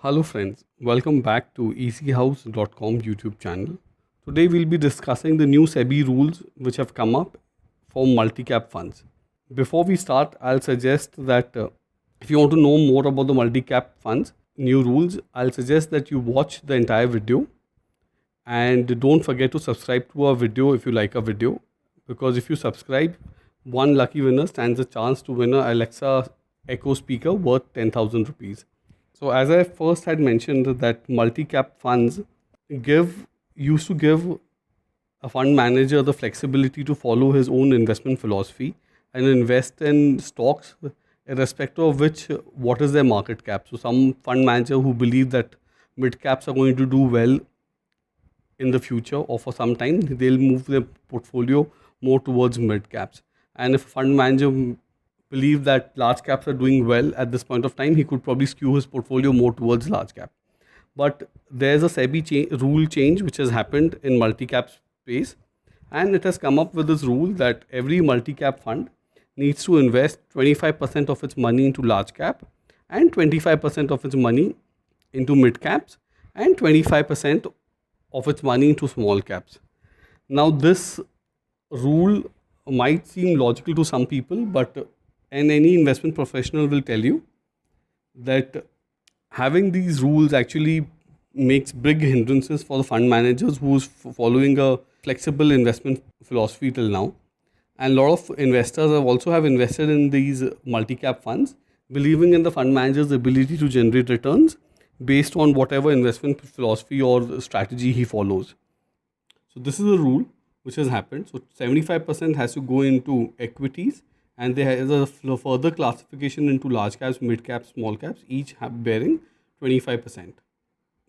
Hello friends, welcome back to easyhouse.com YouTube channel. Today we'll be discussing the new SEBI rules which have come up for multi-cap funds. Before we start, I'll suggest that if you want to know more about the multi-cap funds, new rules, I'll suggest that you watch the entire video and don't forget to subscribe to our video if you like our video, because if you subscribe, one lucky winner stands a chance to win a Alexa Echo speaker worth 10,000 rupees. So as I first had mentioned that multi-cap funds give used to give a fund manager the flexibility to follow his own investment philosophy and invest in stocks irrespective of which what is their market cap. So some fund manager who believe that mid caps are going to do well in the future or for some time, they'll move their portfolio more towards mid caps. And if a fund manager believe that large caps are doing well at this point of time, he could probably skew his portfolio more towards large cap. But there's a rule change which has happened in multi-cap space, and it has come up with this rule that every multi-cap fund needs to invest 25% of its money into large cap and 25% of its money into mid caps and 25% of its money into small caps. Now, this rule might seem logical to some people, but and any investment professional will tell you that having these rules actually makes big hindrances for the fund managers who's following a flexible investment philosophy till now. And a lot of investors have also have invested in these multi-cap funds, believing in the fund manager's ability to generate returns based on whatever investment philosophy or strategy he follows. So this is a rule which has happened. So 75% has to go into equities, and there is a further classification into large caps, mid caps, small caps, each bearing 25%.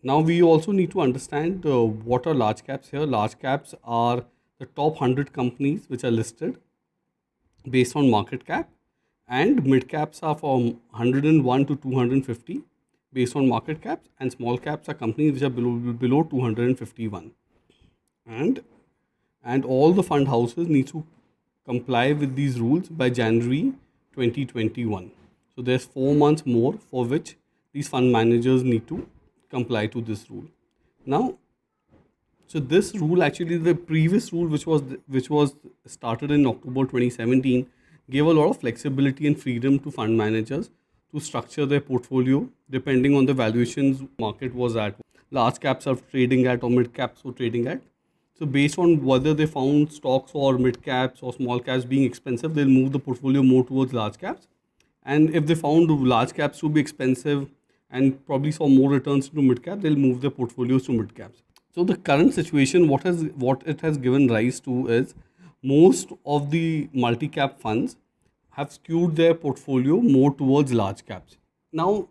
Now we also need to understand what are large caps here. Large caps are the top 100 companies which are listed based on market cap, and mid caps are from 101 to 250 based on market caps, and small caps are companies which are below 251. And all the fund houses need to comply with these rules by January 2021. So there's 4 months more for which these fund managers need to comply to this rule. Now, so this rule actually, the previous rule which was started in October 2017, gave a lot of flexibility and freedom to fund managers to structure their portfolio depending on the valuations market was at. Large caps are trading at or mid caps were trading at. So based on whether they found stocks or mid caps or small caps being expensive, they'll move the portfolio more towards large caps. And if they found large caps to be expensive and probably saw more returns to mid cap, they'll move their portfolios to mid caps. So the current situation, what it has given rise to is most of the multi cap funds have skewed their portfolio more towards large caps. Now,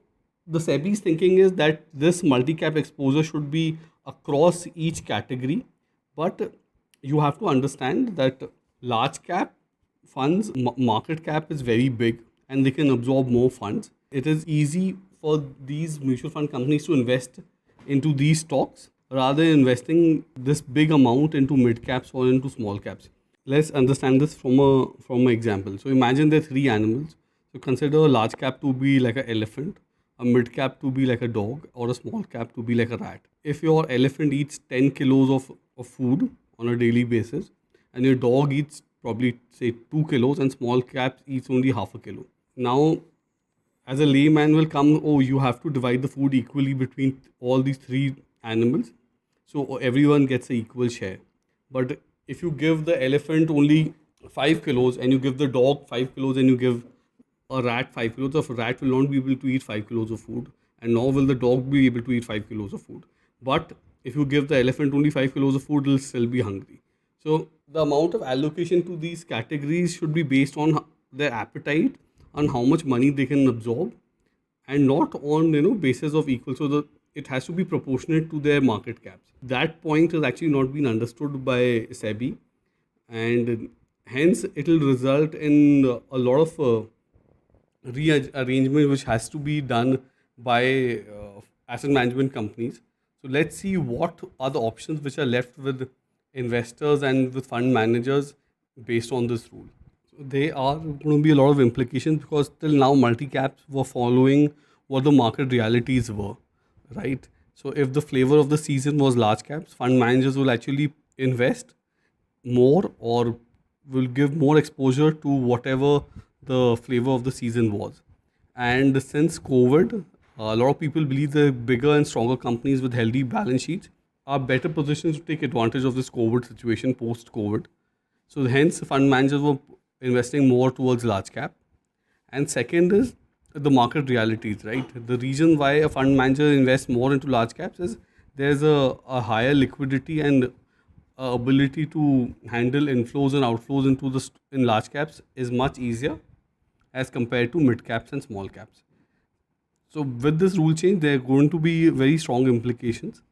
the SEBI's thinking is that this multi cap exposure should be across each category, but you have to understand that large cap funds market cap is very big and they can absorb more funds. It is easy for these mutual fund companies to invest into these stocks rather than investing this big amount into mid caps or into small caps. Let's understand this from an example. So imagine there are three animals. So consider a large cap to be like an elephant, a mid cap to be like a dog, or a small cap to be like a rat. If your elephant eats 10 kilos of food on a daily basis, and your dog eats probably say 2 kilos, and small cap eats only half a kilo. Now, as a layman will come, oh, you have to divide the food equally between all these three animals, so everyone gets an equal share. But if you give the elephant only 5 kilos and you give the dog 5 kilos and you give a rat 5 kilos, the rat will not be able to eat 5 kilos of food, and nor will the dog be able to eat 5 kilos of food. But if you give the elephant only 5 kilos of food, it will still be hungry. So the amount of allocation to these categories should be based on their appetite, on how much money they can absorb, and not on basis of equal. So it has to be proportionate to their market caps. That point has actually not been understood by SEBI, and hence it will result in a lot of rearrangement which has to be done by asset management companies. So let's see what are the options which are left with investors and with fund managers based on this rule. So there are going to be a lot of implications because till now multi caps were following what the market realities were. right? So if the flavor of the season was large caps, fund managers will actually invest more or will give more exposure to whatever the flavor of the season was. And since COVID, a lot of people believe the bigger and stronger companies with healthy balance sheets are better positioned to take advantage of this COVID situation post COVID. So hence, fund managers were investing more towards large cap. And second is the market realities, right? The reason why a fund manager invests more into large caps is there's a higher liquidity and ability to handle inflows and outflows into in large caps is much easier as compared to mid caps and small caps. So with this rule change, there are going to be very strong implications.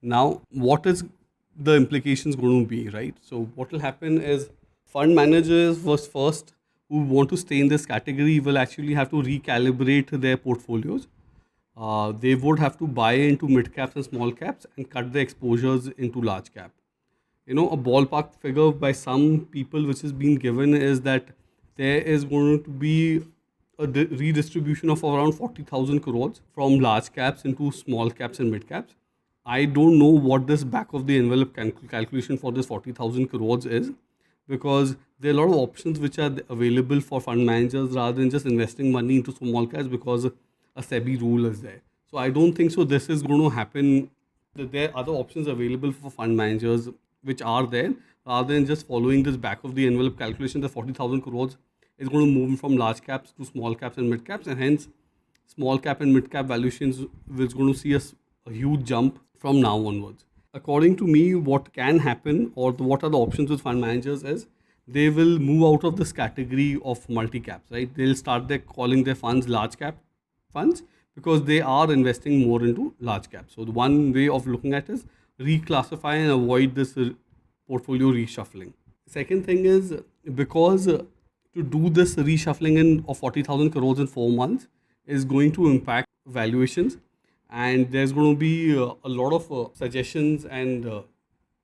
Now, what is the implications going to be, right? So what will happen is fund managers was first who want to stay in this category will actually have to recalibrate their portfolios. They would have to buy into mid caps and small caps and cut the exposures into large cap. A ballpark figure by some people which has been given is that there is going to be a redistribution of around 40,000 crores from large caps into small caps and mid caps. I don't know what this back of the envelope calculation for this 40,000 crores is, because there are a lot of options which are available for fund managers rather than just investing money into small caps because a SEBI rule is there. So I don't think so this is going to happen. There are other options available for fund managers which are there rather than just following this back of the envelope calculation. The 40,000 crores is going to move from large caps to small caps and mid caps, and hence small cap and mid cap valuations is going to see a huge jump from now onwards. According to me, what can happen or what are the options with fund managers is they will move out of this category of multi caps, right? They'll start calling their funds large cap funds because they are investing more into large caps. So the one way of looking at is reclassify and avoid this portfolio reshuffling. Second thing is because to do this reshuffling of 40,000 crores in 4 months is going to impact valuations, and there's going to be a lot of suggestions and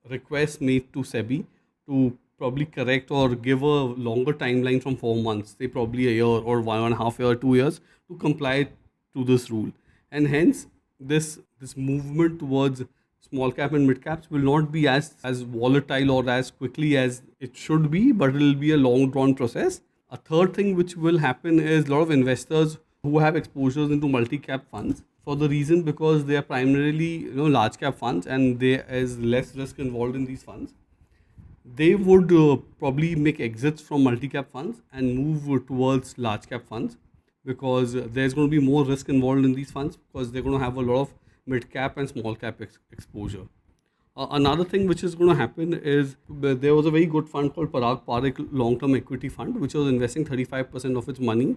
requests made to SEBI to probably correct or give a longer timeline from 4 months, say probably a year or 1.5 years, 2 years to comply to this rule. And hence, this movement towards small cap and mid caps will not be as volatile or as quickly as it should be, but it will be a long drawn process. A third thing which will happen is a lot of investors who have exposures into multi cap funds, for the reason because they are primarily large cap funds and there is less risk involved in these funds, they would probably make exits from multi cap funds and move towards large cap funds, because there's going to be more risk involved in these funds because they're going to have a lot of mid cap and small cap exposure. Another thing which is going to happen is there was a very good fund called Parag Parikh Long Term Equity Fund, which was investing 35% of its money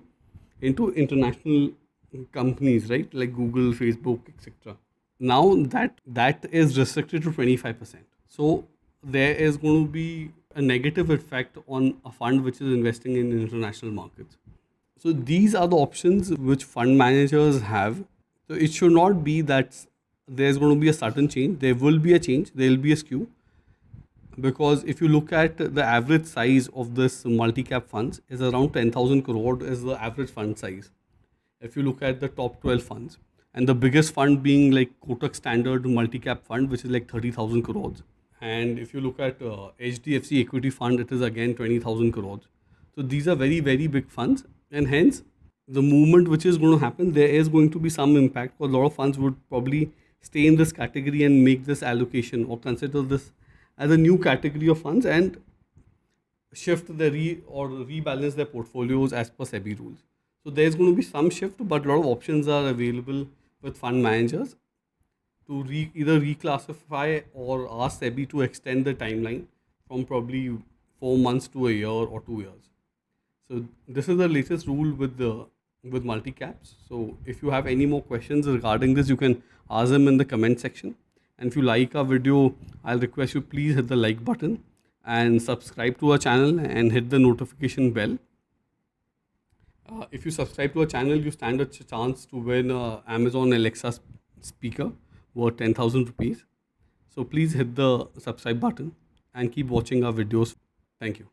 into international companies, right, like Google, Facebook, etc. Now that is restricted to 25%. So there is going to be a negative effect on a fund which is investing in international markets. So these are the options which fund managers have. So it should not be that there's going to be a sudden change. There will be a change. There will be a skew, because if you look at the average size of this multi-cap funds is around 10,000 crore is the average fund size. If you look at the top 12 funds, and the biggest fund being like Kotak Standard multi-cap fund, which is like 30,000 crores. And if you look at HDFC Equity Fund, it is again 20,000 crores. So these are very, very big funds, and hence the movement which is going to happen, there is going to be some impact, because a lot of funds would probably stay in this category and make this allocation or consider this as a new category of funds and shift or rebalance their portfolios as per SEBI rules. So there's going to be some shift, but a lot of options are available with fund managers to either reclassify or ask SEBI to extend the timeline from probably 4 months to a year or 2 years. So this is the latest rule with multi caps. So if you have any more questions regarding this, you can ask them in the comment section. And if you like our video, I'll request you please hit the like button and subscribe to our channel and hit the notification bell. If you subscribe to our channel, you stand a chance to win Amazon Alexa speaker worth 10,000 rupees. So please hit the subscribe button and keep watching our videos. Thank you.